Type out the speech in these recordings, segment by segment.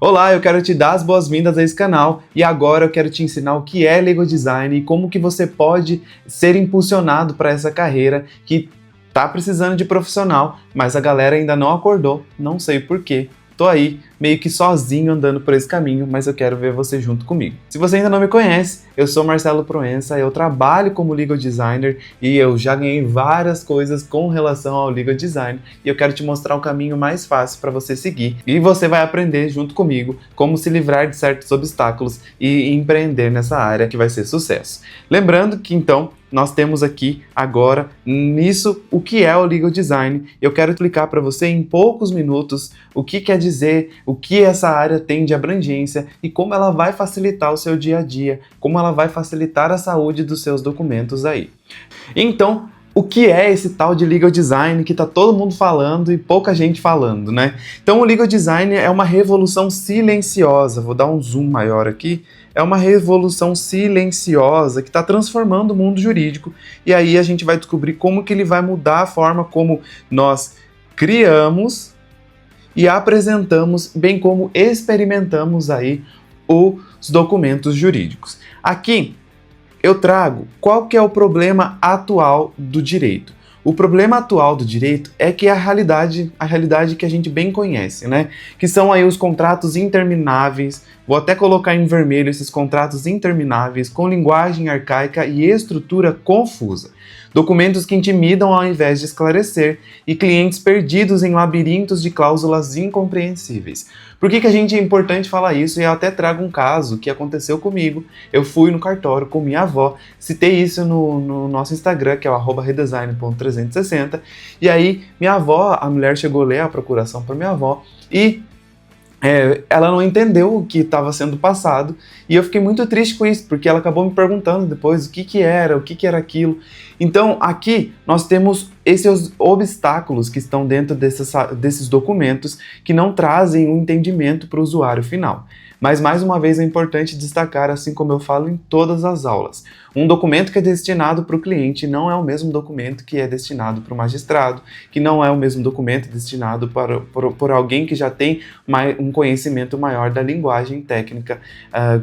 Olá, eu quero te dar as boas-vindas a esse canal e agora eu quero te ensinar o que é Legal Design e como que você pode ser impulsionado para essa carreira que tá precisando de profissional, mas a galera ainda não acordou, não sei porquê. Tô aí, meio que sozinho andando por esse caminho, mas eu quero ver você junto comigo. Se você ainda não me conhece, eu sou Marcelo Proença, eu trabalho como Legal Designer e eu já ganhei várias coisas com relação ao Legal Design e eu quero te mostrar o caminho mais fácil para você seguir e você vai aprender junto comigo como se livrar de certos obstáculos e empreender nessa área que vai ser sucesso. Lembrando que então nós temos aqui agora nisso o que é o Legal Design. Eu quero explicar para você em poucos minutos o que quer dizer, o que essa área tem de abrangência e como ela vai facilitar o seu dia a dia, como ela vai facilitar a saúde dos seus documentos aí. Então, o que é esse tal de Legal Design que tá todo mundo falando e pouca gente falando, né? Então o Legal Design é uma revolução silenciosa, vou dar um zoom maior aqui, é uma revolução silenciosa que está transformando o mundo jurídico e aí a gente vai descobrir como que ele vai mudar a forma como nós criamos e apresentamos, bem como experimentamos aí os documentos jurídicos. Aqui eu trago qual que é o problema atual do direito. O problema atual do direito é que a realidade que a gente bem conhece, né? Que são aí os contratos intermináveis, vou até colocar em vermelho esses contratos intermináveis com linguagem arcaica e estrutura confusa. Documentos que intimidam ao invés de esclarecer e clientes perdidos em labirintos de cláusulas incompreensíveis. Por que a gente é importante falar isso? E eu até trago um caso que aconteceu comigo. Eu fui no cartório com minha avó, citei isso no nosso Instagram, que é o @redesign.360, e aí minha avó, a mulher chegou a ler a procuração para minha avó e ela não entendeu o que estava sendo passado e eu fiquei muito triste com isso, porque ela acabou me perguntando depois o que era aquilo. Então aqui nós temos esses obstáculos que estão dentro desses documentos que não trazem um entendimento para o usuário final. Mas mais uma vez é importante destacar, assim como eu falo em todas as aulas, um documento que é destinado para o cliente não é o mesmo documento que é destinado para o magistrado, que não é o mesmo documento destinado por alguém que já tem um conhecimento maior da linguagem técnica,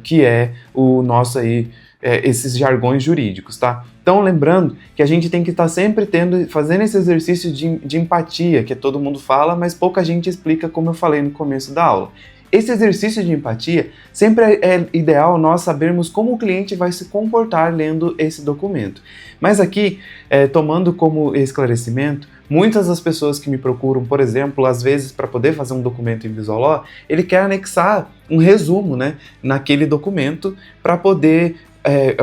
que é o nosso aí, esses jargões jurídicos, tá? Então lembrando que a gente tem que estar sempre fazendo esse exercício de empatia, que todo mundo fala, mas pouca gente explica, como eu falei no começo da aula. Esse exercício de empatia sempre é ideal nós sabermos como o cliente vai se comportar lendo esse documento. Mas aqui, tomando como esclarecimento, muitas das pessoas que me procuram, por exemplo, às vezes para poder fazer um documento em Visual Law, ele quer anexar um resumo, né, naquele documento para poder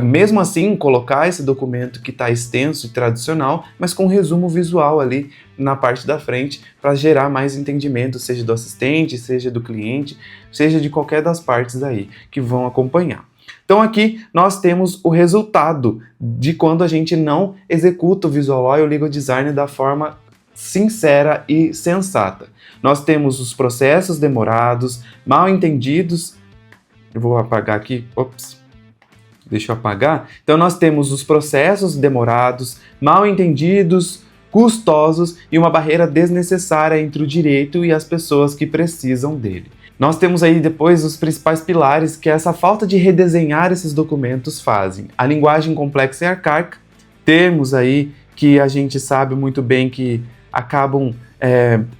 mesmo assim, colocar esse documento que está extenso e tradicional, mas com um resumo visual ali na parte da frente para gerar mais entendimento, seja do assistente, seja do cliente, seja de qualquer das partes aí que vão acompanhar. Então aqui nós temos o resultado de quando a gente não executa o Visual Law e o Legal Design da forma sincera e sensata. Nós temos os processos demorados, mal entendidos, eu vou apagar aqui, deixa eu apagar. Então nós temos os processos demorados, mal entendidos, custosos e uma barreira desnecessária entre o direito e as pessoas que precisam dele. Nós temos aí depois os principais pilares que essa falta de redesenhar esses documentos fazem. A linguagem complexa e arcaica, termos aí que a gente sabe muito bem que acabam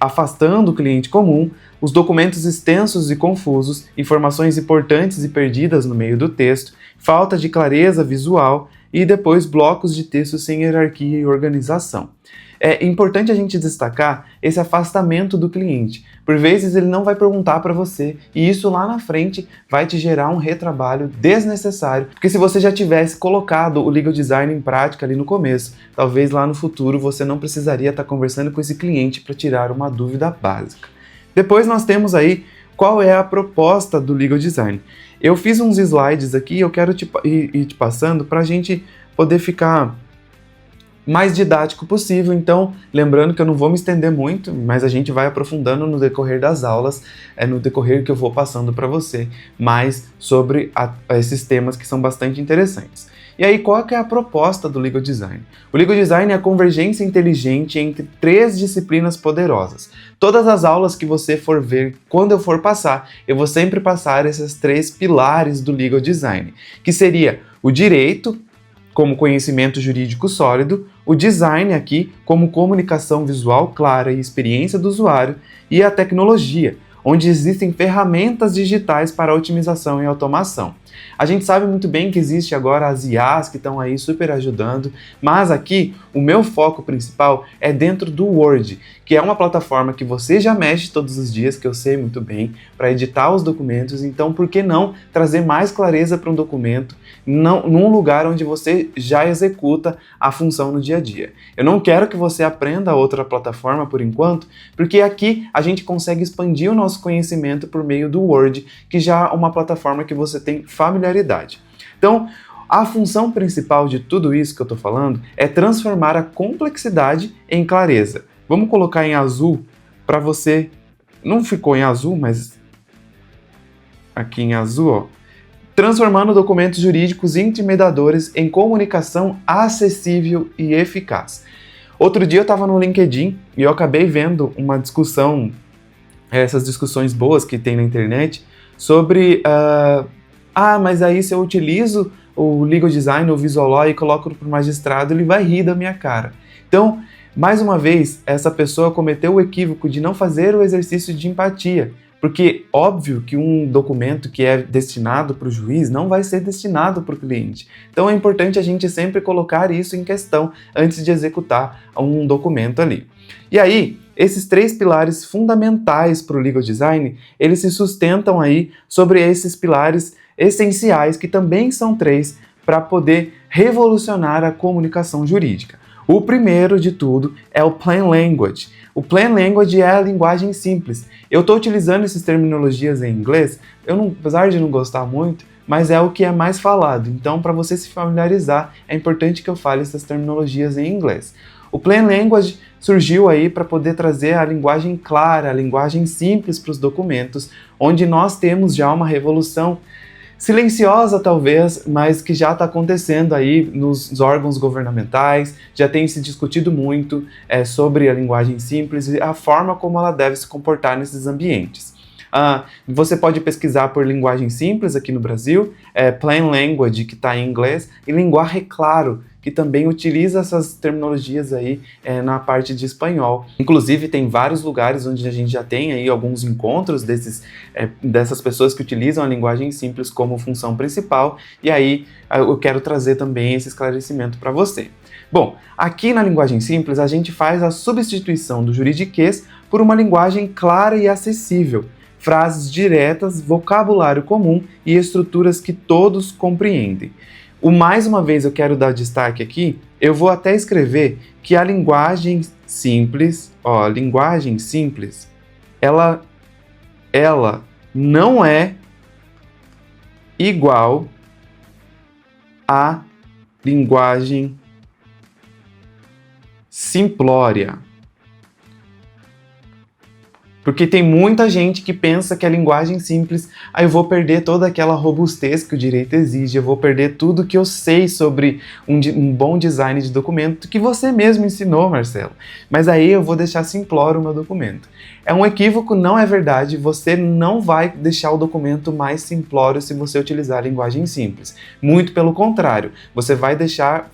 afastando o cliente comum, os documentos extensos e confusos, informações importantes e perdidas no meio do texto, falta de clareza visual e depois blocos de texto sem hierarquia e organização. É importante a gente destacar esse afastamento do cliente. Por vezes ele não vai perguntar para você e isso lá na frente vai te gerar um retrabalho desnecessário, porque se você já tivesse colocado o Legal Design em prática ali no começo, talvez lá no futuro você não precisaria estar conversando com esse cliente para tirar uma dúvida básica. Depois nós temos aí qual é a proposta do Legal Design. Eu fiz uns slides aqui e eu quero ir te passando para a gente poder ficar mais didático possível. Então, lembrando que eu não vou me estender muito, mas a gente vai aprofundando no decorrer das aulas, no decorrer que eu vou passando para você, mais sobre esses temas que são bastante interessantes. E aí, qual que é a proposta do Legal Design? O Legal Design é a convergência inteligente entre 3 disciplinas poderosas. Todas as aulas que você for ver, quando eu for passar, eu vou sempre passar esses 3 pilares do Legal Design, que seria o direito, como conhecimento jurídico sólido, o design aqui como comunicação visual clara e experiência do usuário, e a tecnologia, onde existem ferramentas digitais para otimização e automação. A gente sabe muito bem que existe agora as IAs que estão aí super ajudando, mas aqui o meu foco principal é dentro do Word, que é uma plataforma que você já mexe todos os dias, que eu sei muito bem, para editar os documentos. Então, por que não trazer mais clareza para um documento num lugar onde você já executa a função no dia a dia? Eu não quero que você aprenda outra plataforma por enquanto, porque aqui a gente consegue expandir o nosso conhecimento por meio do Word, que já é uma plataforma que você tem familiaridade. Então, a função principal de tudo isso que eu estou falando é transformar a complexidade em clareza. Vamos colocar em azul para você... Não ficou em azul, mas aqui em azul, ó. Transformando documentos jurídicos intimidadores em comunicação acessível e eficaz. Outro dia eu estava no LinkedIn e eu acabei vendo uma discussão, essas discussões boas que tem na internet, sobre... mas aí se eu utilizo o Legal Design ou Visual Law e coloco para o magistrado, ele vai rir da minha cara. Então, mais uma vez, essa pessoa cometeu o equívoco de não fazer o exercício de empatia, porque óbvio que um documento que é destinado para o juiz não vai ser destinado para o cliente. Então é importante a gente sempre colocar isso em questão antes de executar um documento ali. E aí, esses 3 pilares fundamentais para o Legal Design, eles se sustentam aí sobre esses pilares essenciais, que também são 3, para poder revolucionar a comunicação jurídica. O primeiro de tudo é o Plain Language. O Plain Language é a linguagem simples. Eu estou utilizando essas terminologias em inglês, apesar de não gostar muito, mas é o que é mais falado. Então, para você se familiarizar, é importante que eu fale essas terminologias em inglês. O Plain Language surgiu aí para poder trazer a linguagem clara, a linguagem simples para os documentos, onde nós temos já uma revolução silenciosa talvez, mas que já está acontecendo aí nos órgãos governamentais, já tem se discutido muito sobre a linguagem simples e a forma como ela deve se comportar nesses ambientes. Você pode pesquisar por linguagem simples aqui no Brasil, Plain Language, que está em inglês, e Linguaje Claro, que também utiliza essas terminologias aí na parte de espanhol. Inclusive, tem vários lugares onde a gente já tem aí alguns encontros dessas pessoas que utilizam a linguagem simples como função principal, e aí eu quero trazer também esse esclarecimento para você. Bom, aqui na linguagem simples, a gente faz a substituição do juridiquês por uma linguagem clara e acessível, frases diretas, vocabulário comum e estruturas que todos compreendem. Mais uma vez eu quero dar destaque aqui, eu vou até escrever que a linguagem simples, ela não é igual à linguagem simplória. Porque tem muita gente que pensa que a linguagem simples, eu vou perder toda aquela robustez que o direito exige, eu vou perder tudo que eu sei sobre um bom design de documento que você mesmo ensinou, Marcelo. Mas aí eu vou deixar simplório o meu documento. É um equívoco, não é verdade, você não vai deixar o documento mais simplório se você utilizar a linguagem simples. Muito pelo contrário, você vai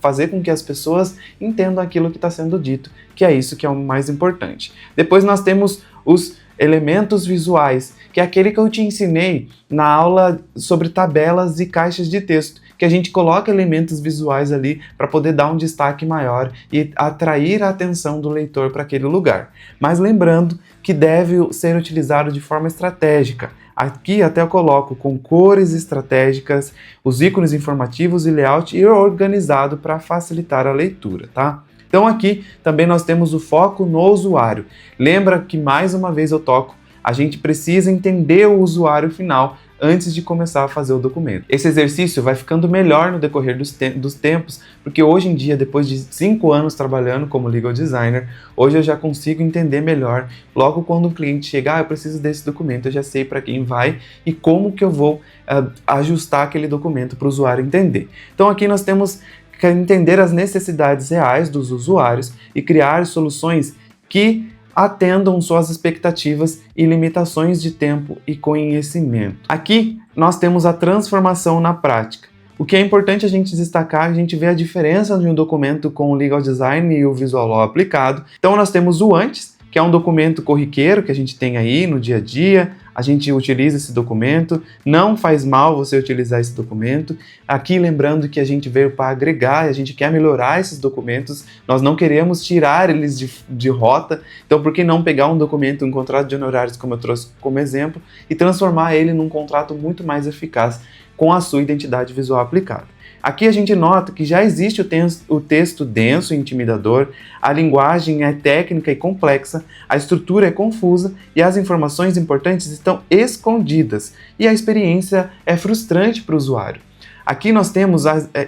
fazer com que as pessoas entendam aquilo que está sendo dito, que é isso que é o mais importante. Depois nós temos os elementos visuais, que é aquele que eu te ensinei na aula sobre tabelas e caixas de texto, que a gente coloca elementos visuais ali para poder dar um destaque maior e atrair a atenção do leitor para aquele lugar. Mas lembrando que deve ser utilizado de forma estratégica. Aqui até eu coloco com cores estratégicas, os ícones informativos e layout e organizado para facilitar a leitura, tá? Então aqui também nós temos o foco no usuário. Lembra que mais uma vez eu toco, a gente precisa entender o usuário final antes de começar a fazer o documento. Esse exercício vai ficando melhor no decorrer dos tempos, porque hoje em dia, depois de 5 anos trabalhando como legal designer, hoje eu já consigo entender melhor. Logo quando o cliente chega, eu preciso desse documento, eu já sei para quem vai e como que eu vou ajustar aquele documento para o usuário entender. Então aqui nós temos que entender as necessidades reais dos usuários e criar soluções que atendam suas expectativas e limitações de tempo e conhecimento. Aqui nós temos a transformação na prática. O que é importante a gente destacar, a gente vê a diferença de um documento com o legal design e o visual law aplicado. Então nós temos o antes, que é um documento corriqueiro que a gente tem aí no dia a dia, a gente utiliza esse documento, não faz mal você utilizar esse documento. Aqui lembrando que a gente veio para agregar, a gente quer melhorar esses documentos, nós não queremos tirar eles de rota, então por que não pegar um documento, um contrato de honorários, como eu trouxe como exemplo, e transformar ele num contrato muito mais eficaz com a sua identidade visual aplicada. Aqui a gente nota que já existe o texto denso e intimidador, a linguagem é técnica e complexa, a estrutura é confusa e as informações importantes estão escondidas e a experiência é frustrante para o usuário. Aqui nós temos,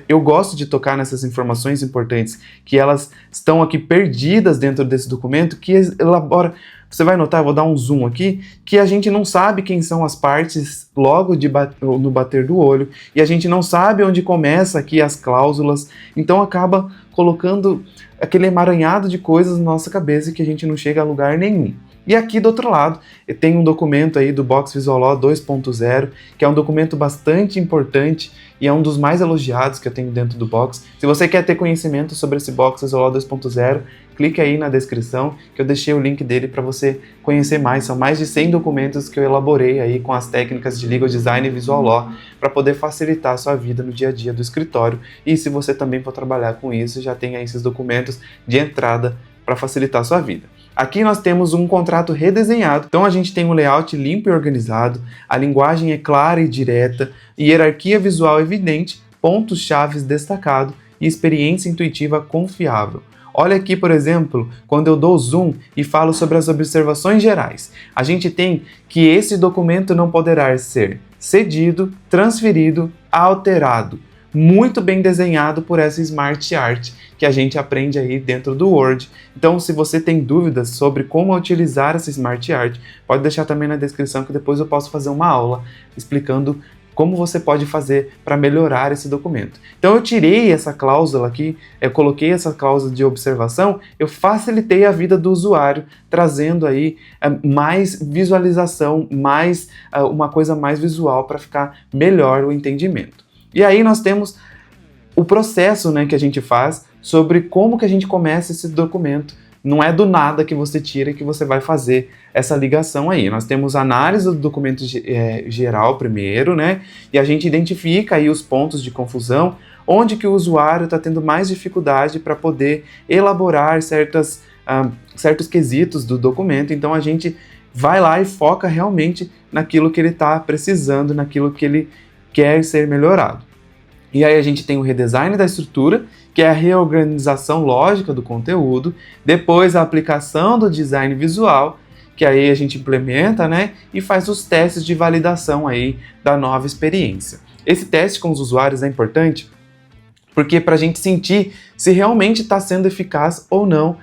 eu gosto de tocar nessas informações importantes, que elas estão aqui perdidas dentro desse documento, que elabora. Você vai notar, eu vou dar um zoom aqui, que a gente não sabe quem são as partes logo no bater do olho, e a gente não sabe onde começa aqui as cláusulas, então acaba colocando aquele emaranhado de coisas na nossa cabeça que a gente não chega a lugar nenhum. E aqui do outro lado, tem um documento aí do Box Visual Law 2.0, que é um documento bastante importante e é um dos mais elogiados que eu tenho dentro do Box. Se você quer ter conhecimento sobre esse Box Visual Law 2.0, clique aí na descrição, que eu deixei o link dele para você conhecer mais. São mais de 100 documentos que eu elaborei aí com as técnicas de Legal Design e Visual Law para poder facilitar a sua vida no dia a dia do escritório. E se você também for trabalhar com isso, já tem aí esses documentos de entrada para facilitar a sua vida. Aqui nós temos um contrato redesenhado, então a gente tem um layout limpo e organizado, a linguagem é clara e direta, hierarquia visual evidente, pontos-chave destacados e experiência intuitiva confiável. Olha aqui, por exemplo, quando eu dou zoom e falo sobre as observações gerais. A gente tem que esse documento não poderá ser cedido, transferido, alterado. Muito bem desenhado por essa Smart Art que a gente aprende aí dentro do Word. Então, se você tem dúvidas sobre como utilizar essa Smart Art, pode deixar também na descrição que depois eu posso fazer uma aula explicando como você pode fazer para melhorar esse documento. Então eu tirei essa cláusula aqui, eu coloquei essa cláusula de observação, eu facilitei a vida do usuário, trazendo aí mais visualização, uma coisa mais visual para ficar melhor o entendimento. E aí nós temos o processo, né, que a gente faz sobre como que a gente começa esse documento. Não é do nada que você tira e que você vai fazer essa ligação aí. Nós temos a análise do documento geral primeiro, né? E a gente identifica aí os pontos de confusão, onde que o usuário está tendo mais dificuldade para poder elaborar certos quesitos do documento. Então a gente vai lá e foca realmente naquilo que ele está precisando, naquilo que ele quer ser melhorado. E aí a gente tem o redesign da estrutura, que é a reorganização lógica do conteúdo, depois a aplicação do design visual, que aí a gente implementa, né, e faz os testes de validação aí da nova experiência. Esse teste com os usuários é importante porque para a gente sentir se realmente está sendo eficaz ou não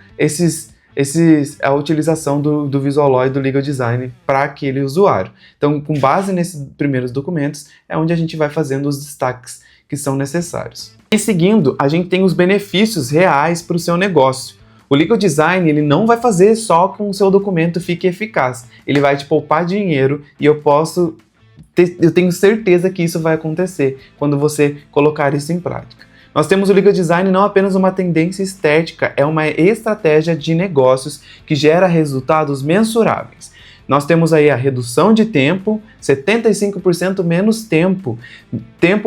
a utilização do Visual Law e do Legal Design para aquele usuário. Então, com base nesses primeiros documentos, é onde a gente vai fazendo os destaques que são necessários. E seguindo, a gente tem os benefícios reais para o seu negócio. O Legal Design ele não vai fazer só com o seu documento fique eficaz. Ele vai te poupar dinheiro e eu tenho certeza que isso vai acontecer quando você colocar isso em prática. Nós temos o Legal Design não apenas uma tendência estética, é uma estratégia de negócios que gera resultados mensuráveis. Nós temos aí a redução de tempo, 75% menos tempo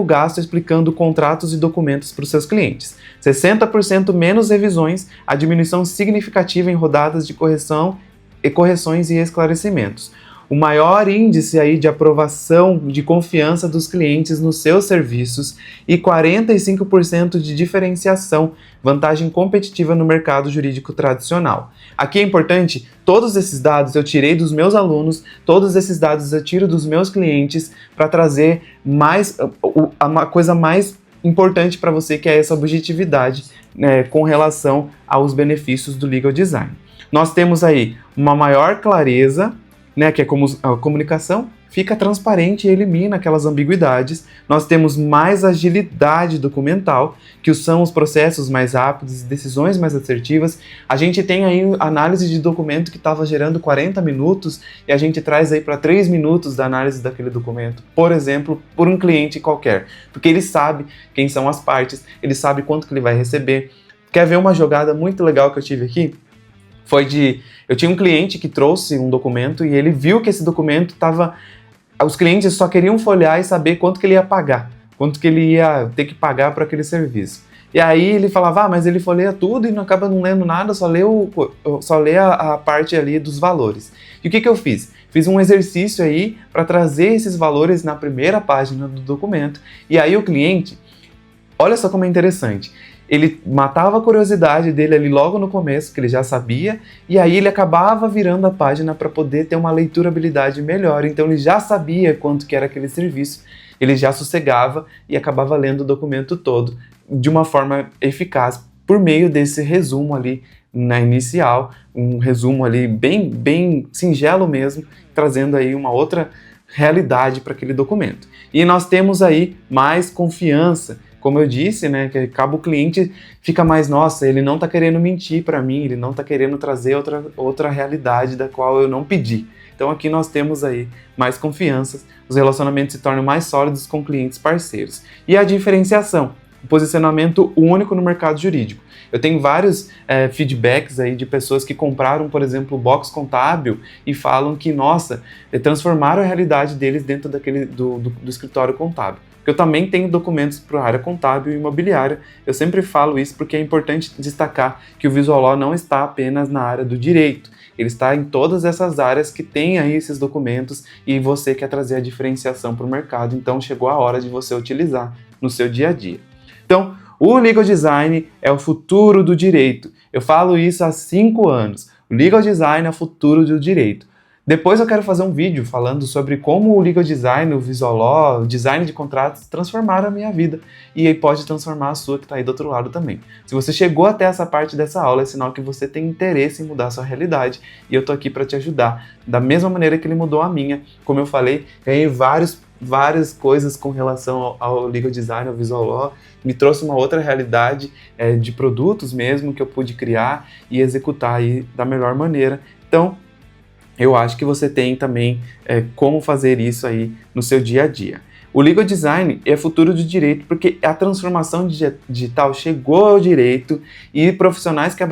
gasto explicando contratos e documentos para os seus clientes, 60% menos revisões, a diminuição significativa em rodadas de correções e esclarecimentos. o maior índice aí de aprovação, de confiança dos clientes nos seus serviços e 45% de diferenciação, vantagem competitiva no mercado jurídico tradicional. Aqui é importante, todos esses dados eu tirei dos meus alunos, todos esses dados eu tiro dos meus clientes para trazer uma coisa mais importante para você, que é essa objetividade, né, com relação aos benefícios do legal design. Nós temos aí uma maior clareza, né, que é como a comunicação fica transparente e elimina aquelas ambiguidades. Nós temos mais agilidade documental, que são os processos mais rápidos, decisões mais assertivas. A gente tem aí análise de documento que estava gerando 40 minutos e a gente traz aí para 3 minutos da análise daquele documento, por exemplo, por um cliente qualquer, porque ele sabe quem são as partes, ele sabe quanto que ele vai receber. Quer ver uma jogada muito legal que eu tive aqui? Eu tinha um cliente que trouxe um documento e ele viu que esse documento estava... Os clientes só queriam folhear e saber quanto que ele ia pagar, quanto que ele ia ter que pagar por aquele serviço. E aí ele falava, mas ele folheia tudo e não acaba não lendo nada, só lê a parte ali dos valores. E o que eu fiz? Fiz um exercício aí para trazer esses valores na primeira página do documento. E aí o cliente, olha só como é interessante, ele matava a curiosidade dele ali logo no começo, que ele já sabia, e aí ele acabava virando a página para poder ter uma leiturabilidade melhor. Então ele já sabia quanto que era aquele serviço, ele já sossegava e acabava lendo o documento todo de uma forma eficaz por meio desse resumo ali na inicial, um resumo ali bem singelo mesmo, trazendo aí uma outra realidade para aquele documento. E nós temos aí mais confiança. Como eu disse, né, que acaba o cliente fica mais, nossa, ele não está querendo mentir para mim, ele não está querendo trazer outra realidade da qual eu não pedi. Então aqui nós temos aí mais confiança, os relacionamentos se tornam mais sólidos com clientes parceiros. E a diferenciação, o posicionamento único no mercado jurídico. Eu tenho vários feedbacks aí de pessoas que compraram, por exemplo, o box contábil e falam que, nossa, transformaram a realidade deles dentro do escritório contábil. Eu também tenho documentos para a área contábil e imobiliária. Eu sempre falo isso porque é importante destacar que o Visual Law não está apenas na área do direito. Ele está em todas essas áreas que tem aí esses documentos e você quer trazer a diferenciação para o mercado. Então chegou a hora de você utilizar no seu dia a dia. Então, o Legal Design é o futuro do direito. Eu falo isso há 5 anos. O Legal Design é o futuro do direito. Depois eu quero fazer um vídeo falando sobre como o Legal Design, o Visual Law, o design de contratos transformaram a minha vida. E aí pode transformar a sua que está aí do outro lado também. Se você chegou até essa parte dessa aula, é sinal que você tem interesse em mudar a sua realidade. E eu estou aqui para te ajudar. Da mesma maneira que ele mudou a minha. Como eu falei, ganhei várias coisas com relação ao Legal Design, ao Visual Law. Me trouxe uma outra realidade de produtos mesmo que eu pude criar e executar aí da melhor maneira. Então, eu acho que você tem também como fazer isso aí no seu dia a dia. O Legal Design é futuro do direito porque a transformação digital chegou ao direito e profissionais que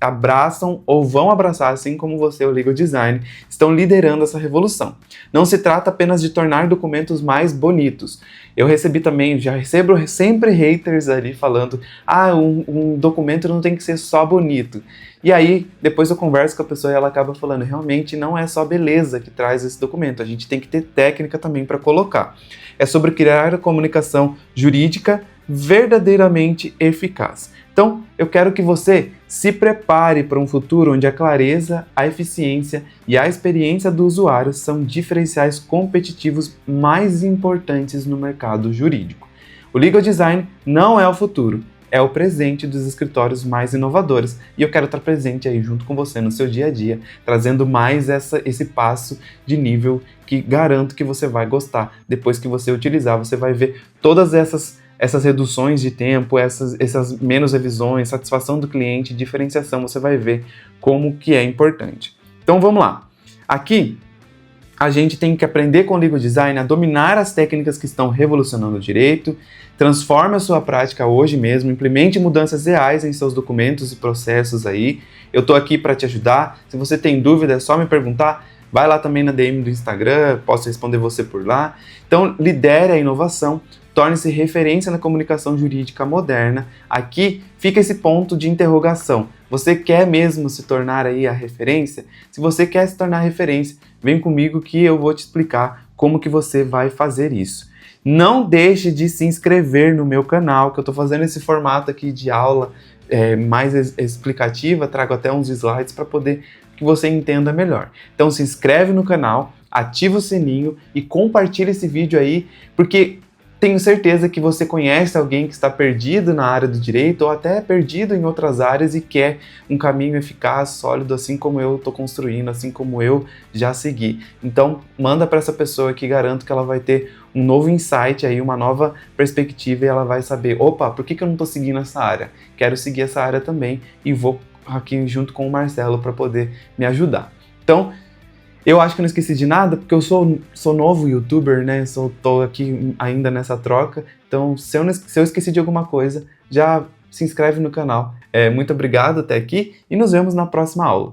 abraçam ou vão abraçar, assim como você, o Legal Design, estão liderando essa revolução. Não se trata apenas de tornar documentos mais bonitos. Eu já recebo sempre haters ali falando, um documento não tem que ser só bonito. E aí, depois eu converso com a pessoa e ela acaba falando, realmente não é só beleza que traz esse documento, a gente tem que ter técnica também para colocar. É sobre criar a comunicação jurídica verdadeiramente eficaz. Então, eu quero que você se prepare para um futuro onde a clareza, a eficiência e a experiência do usuário são diferenciais competitivos mais importantes no mercado jurídico. O Legal Design não é o futuro, é o presente dos escritórios mais inovadores e eu quero estar presente aí junto com você no seu dia a dia, trazendo mais esse passo de nível que garanto que você vai gostar. Depois que você utilizar, você vai ver todas essas reduções de tempo, essas menos revisões, satisfação do cliente, diferenciação, você vai ver como que é importante. Então vamos lá. Aqui a gente tem que aprender com o Legal Design a dominar as técnicas que estão revolucionando o direito, transforme a sua prática hoje mesmo, implemente mudanças reais em seus documentos e processos aí. Eu estou aqui para te ajudar. Se você tem dúvida, é só me perguntar. Vai lá também na DM do Instagram, posso responder você por lá. Então, lidere a inovação, torne-se referência na comunicação jurídica moderna. Aqui fica esse ponto de interrogação. Você quer mesmo se tornar aí a referência? Se você quer se tornar referência, vem comigo que eu vou te explicar como que você vai fazer isso. Não deixe de se inscrever no meu canal, que eu estou fazendo esse formato aqui de aula mais explicativa, trago até uns slides para poder que você entenda melhor. Então se inscreve no canal, ativa o sininho e compartilha esse vídeo aí, porque tenho certeza que você conhece alguém que está perdido na área do direito ou até perdido em outras áreas e quer um caminho eficaz, sólido, assim como eu estou construindo, assim como eu já segui. Então, manda para essa pessoa que garanto que ela vai ter um novo insight, aí, uma nova perspectiva e ela vai saber, opa, por que eu não estou seguindo essa área? Quero seguir essa área também e vou aqui junto com o Marcelo para poder me ajudar. Então, eu acho que não esqueci de nada, porque eu sou novo youtuber, né? Tô aqui ainda nessa troca. Então, se eu esqueci de alguma coisa, já se inscreve no canal. Muito obrigado até aqui e nos vemos na próxima aula.